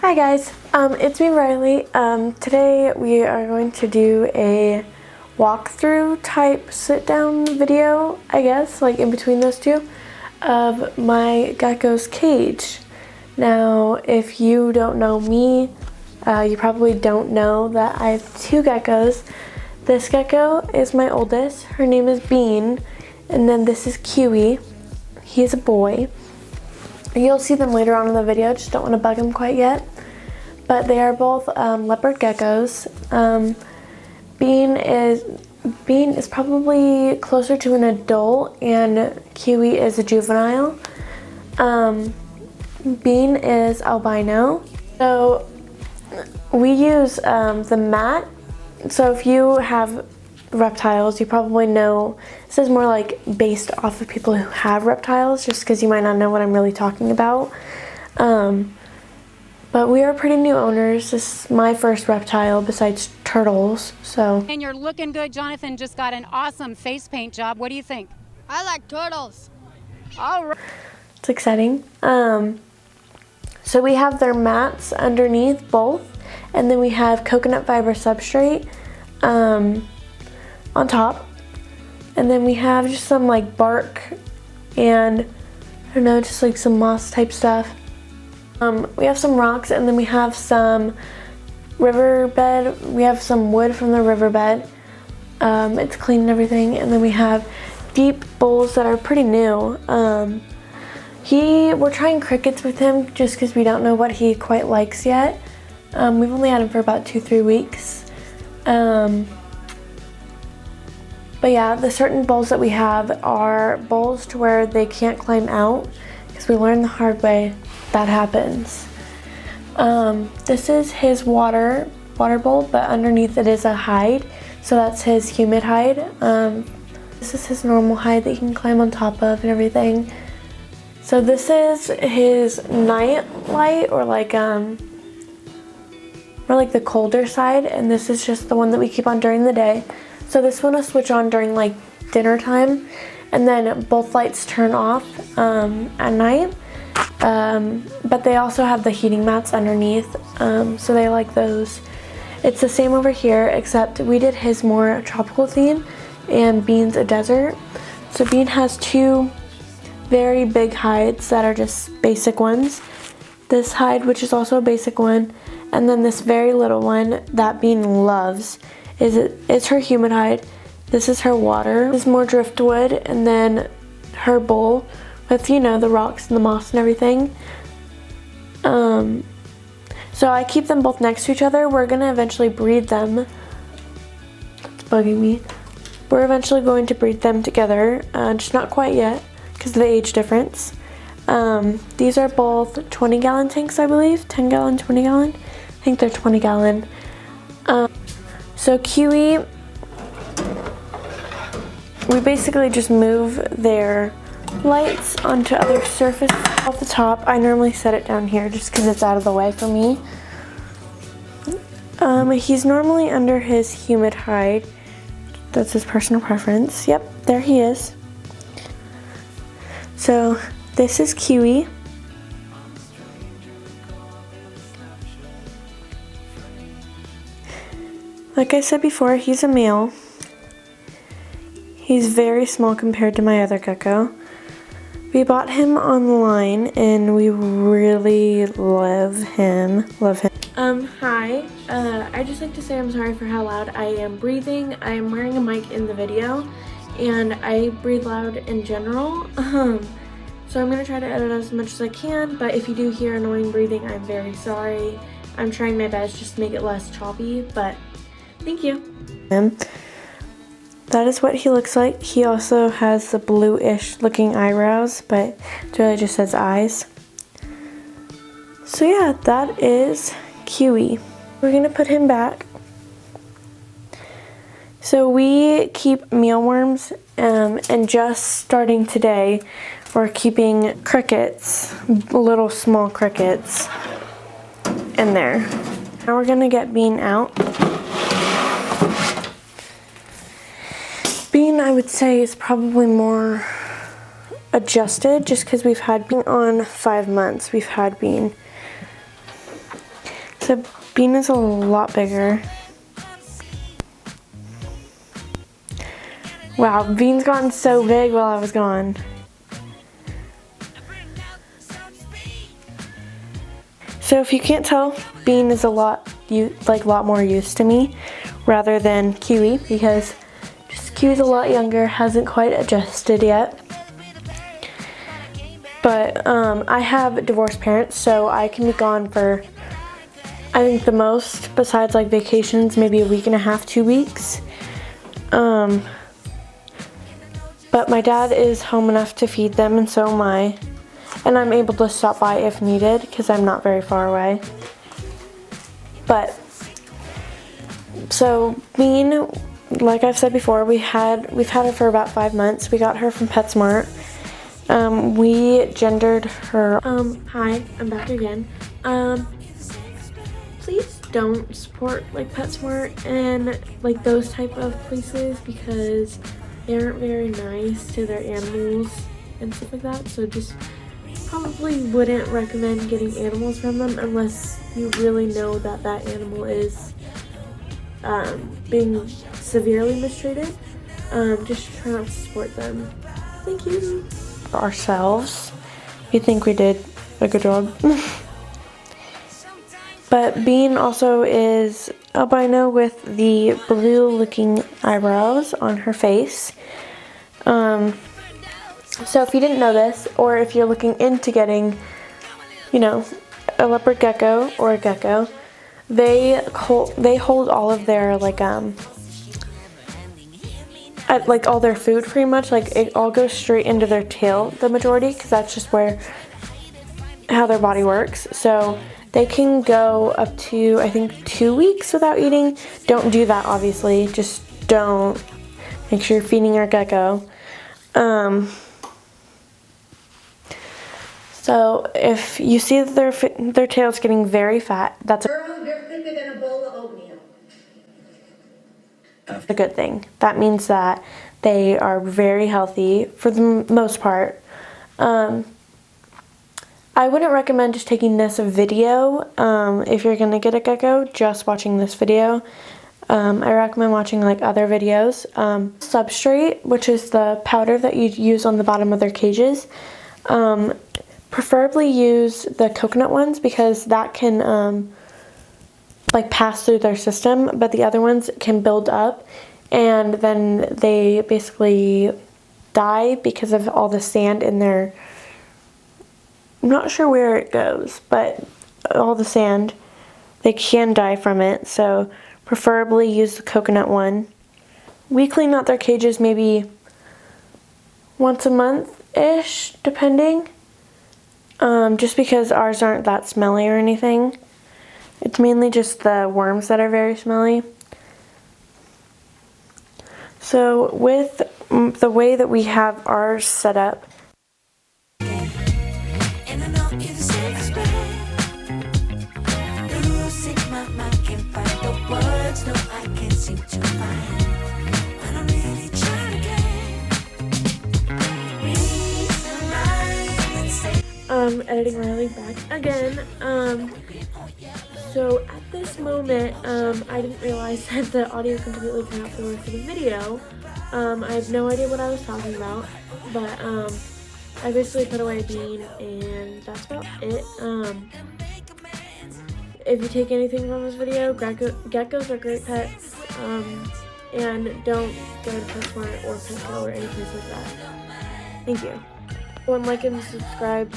Hi guys, it's me Riley. Today we are going to do a walkthrough type sit down video, I guess, like in between those two, of my gecko's cage. Now, if you don't know me, you probably don't know that I have two geckos. This gecko is my oldest, her name is Bean, and then this is Kiwi. He's a boy. You'll see them later on in the video, just don't want to bug them quite yet. But they are both leopard geckos. Bean is probably closer to an adult and Kiwi is a juvenile. Bean is albino. So we use the mat. So if you have reptiles, you probably know this is more like based off of people who have reptiles, just because you might not know what I'm really talking about. But we are pretty new owners. This is my first reptile besides turtles, so. And you're looking good. Jonathan just got an awesome face paint job. What do you think? I like turtles. All right. It's exciting. So we have their mats underneath both, and then we have coconut fiber substrate on top. And then we have just some like bark and I don't know, just like some moss type stuff. We have some rocks, and then we have some riverbed. We have some wood from the riverbed. It's clean and everything. And then we have deep bowls that are pretty new. We're trying crickets with him just because we don't know what he quite likes yet. We've only had him for about 2-3 weeks. But yeah, the certain bowls that we have are bowls to where they can't climb out, because we learned the hard way that happens. This is his water bowl, but underneath it is a hide, so that's his humid hide. This is his normal hide that he can climb on top of and everything. So this is his night light, or like the colder side, and this is just the one that we keep on during the day. So this one will switch on during like dinner time, and then both lights turn off at night. But they also have the heating mats underneath, so they like those. It's the same over here, except we did his more tropical theme and Bean's a desert. So Bean has two very big hides that are just basic ones. This hide, which is also a basic one, and then this very little one that Bean loves is her humid hide. This is her water. This is more driftwood, and then her bowl with, you know, the rocks and the moss and everything. So I keep them both next to each other. We're gonna eventually breed them. It's bugging me. We're eventually going to breed them together, just not quite yet because of the age difference. These are both 20-gallon tanks, I believe. 10-gallon, 20-gallon. I think they're 20-gallon. So Kiwi, we basically just move their lights onto other surfaces off the top. I normally set it down here just because it's out of the way for me. He's normally under his humid hide. That's his personal preference. Yep, there he is. So this is Kiwi. Like I said before, he's a male. He's very small compared to my other gecko. We bought him online and we really love him. Hi. I'd just like to say I'm sorry for how loud I am breathing. I am wearing a mic in the video and I breathe loud in general. So I'm going to try to edit as much as I can, but if you do hear annoying breathing, I'm very sorry. I'm trying my best just to make it less choppy, but thank you. That is what he looks like. He also has the bluish looking eyebrows, but it really just says eyes. So yeah, that is Kiwi. We're gonna put him back. So we keep mealworms, and just starting today, we're keeping crickets, little small crickets, in there. Now we're gonna get Bean out. Bean, I would say, is probably more adjusted just because we've had Bean on 5 months. We've had Bean. So Bean is a lot bigger. Wow, Bean's gotten so big while I was gone. So if you can't tell, Bean is a lot more used to me rather than Kiwi, because just Kiwi's a lot younger, hasn't quite adjusted yet. But I have divorced parents, so I can be gone for, I think the most, besides like vacations, maybe a week and a half, 2 weeks. But my dad is home enough to feed them, and so am I. And I'm able to stop by if needed, because I'm not very far away. But, so Bean, like I've said before, we've had her for about 5 months. We got her from PetSmart. We gendered her. Hi, I'm back again. Please don't support like PetSmart and like those type of places, because they aren't very nice to their animals and stuff like that. So just probably wouldn't recommend getting animals from them unless you really know that that animal is being severely mistreated. Just try not to support them. Thank you. Ourselves, we think we did a good job. But Bean also is albino with the blue looking eyebrows on her face. So if you didn't know this, or if you're looking into getting, you know, a leopard gecko or a gecko, they hold all of their like all their food pretty much. Like it all goes straight into their tail, the majority, because that's just how their body works. So they can go up to, I think, 2 weeks without eating. Don't do that, obviously. Just don't. Make sure you're feeding your gecko. So if you see that their tail's getting very fat, that's Girl, you're thicker than a bowl of oatmeal. a good thing. That means that they are very healthy for the most part. I wouldn't recommend just taking this video if you're gonna get a gecko, just watching this video. I recommend watching like other videos. Substrate, which is the powder that you use on the bottom of their cages. Preferably use the coconut ones, because that can like pass through their system, but the other ones can build up and then they basically die because of all the sand in their, I'm not sure where it goes, but all the sand, they can die from it. So preferably use the coconut one. We clean out their cages maybe once a month-ish, depending. Just because ours aren't that smelly or anything. It's mainly just the worms that are very smelly. So with the way that we have ours set up, editing Rylie back again. So at this moment, I didn't realize that the audio completely cut out for the rest of the video. I have no idea what I was talking about, but I basically put away Bean, and that's about it. If you take anything from this video, geckos are great pets, and don't go to PetSmart or Petco or any place like that. Thank you. Go and like and subscribe.